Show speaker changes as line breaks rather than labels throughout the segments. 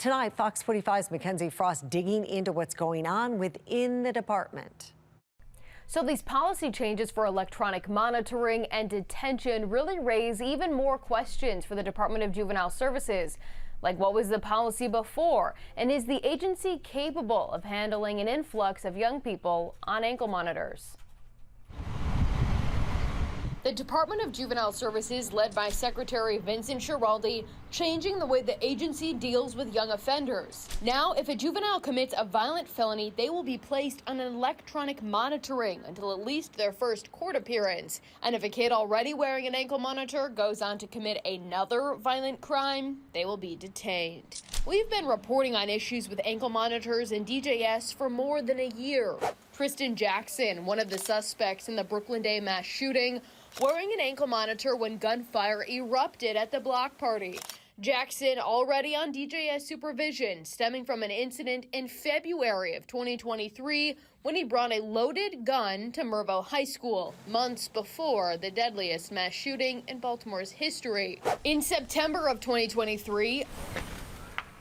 Tonight, Fox 45's Mackenzie Frost digging into what's going on within the department.
So these policy changes for electronic monitoring and detention really raise even more questions for the Department of Juvenile Services. Like, what was the policy before? And is the agency capable of handling an influx of young people on ankle monitors? The Department of Juvenile Services, led by Secretary Vincent Schiraldi, changing the way the agency deals with young offenders. Now, if a juvenile commits a violent felony, they will be placed on electronic monitoring until at least their first court appearance. And if a kid already wearing an ankle monitor goes on to commit another violent crime, they will be detained. We've been reporting on issues with ankle monitors and DJS for more than a year. Tristan Jackson, one of the suspects in the Brooklyn Day mass shooting, wearing an ankle monitor when gunfire erupted at the block party. Jackson already on DJS supervision, stemming from an incident in February of 2023 when he brought a loaded gun to Mervo High School, months before the deadliest mass shooting in Baltimore's history. In September of 2023,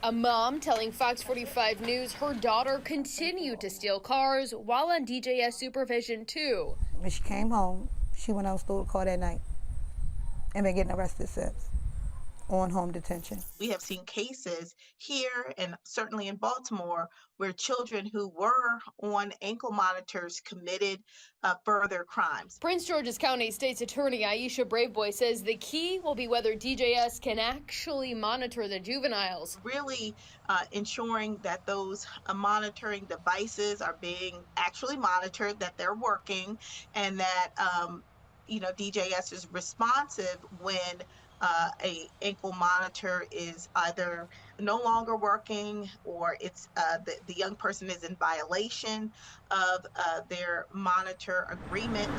a mom telling Fox 45 News her daughter continued to steal cars while on DJS supervision too.
When she came home, she went out and stole a car that night and been getting arrested since on home detention.
We have seen cases here and certainly in Baltimore where children who were on ankle monitors committed further crimes.
Prince George's County State's Attorney Aisha Braveboy says the key will be whether DJS can actually monitor the juveniles.
Really ensuring that those monitoring devices are being actually monitored, that they're working, and that DJS is responsive when a ankle monitor is either no longer working or it's the young person is in violation of their monitor agreement.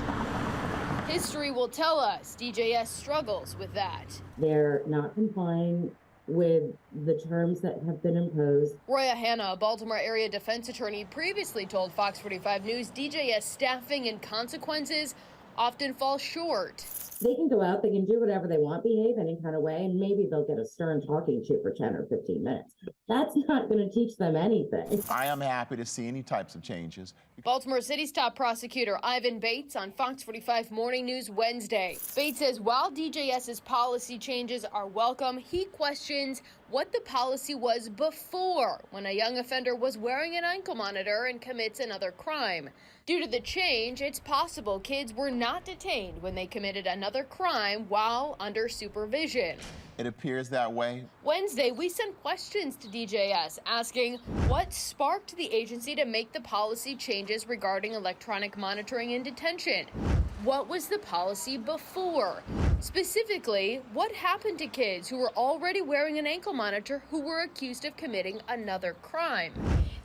History will tell us DJS struggles with that.
They're not complying with the terms that have been imposed.
Roya Hanna, a Baltimore area defense attorney, previously told Fox 45 News DJS staffing and consequences often fall short.
They can go out, they can do whatever they want, behave any kind of way, and maybe they'll get a stern talking to for 10 or 15 minutes. That's not going to teach them anything.
I am happy to see any types of changes.
Baltimore City's top prosecutor Ivan Bates on Fox 45 Morning News Wednesday. Bates says while DJS's policy changes are welcome, he questions what the policy was before when a young offender was wearing an ankle monitor and commits another crime. Due to the change, it's possible kids were not detained when they committed another crime while under supervision.
It appears that way.
Wednesday, we sent questions to DJS asking what sparked the agency to make the policy changes regarding electronic monitoring and detention. What was the policy before? Specifically, what happened to kids who were already wearing an ankle monitor who were accused of committing another crime?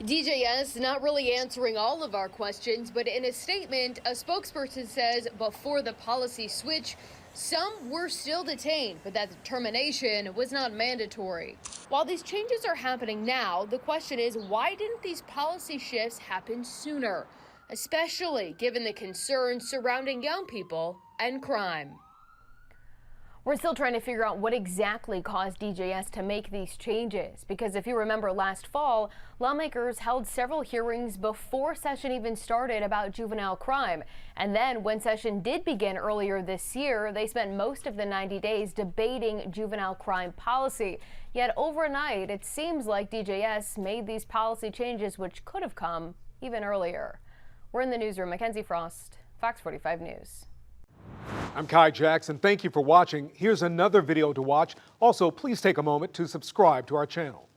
DJS not really answering all of our questions, but in a statement, a spokesperson says before the policy switch, some were still detained, but that determination was not mandatory. While these changes are happening now, the question is, why didn't these policy shifts happen sooner? Especially given the concerns surrounding young people and crime. We're still trying to figure out what exactly caused DJS to make these changes, because if you remember last fall, lawmakers held several hearings before session even started about juvenile crime. And then when session did begin earlier this year, they spent most of the 90 days debating juvenile crime policy. Yet overnight, it seems like DJS made these policy changes which could have come even earlier. We're in the newsroom. Mackenzie Frost, Fox 45 News.
I'm Kai Jackson. Thank you for watching. Here's another video to watch. Also, please take a moment to subscribe to our channel.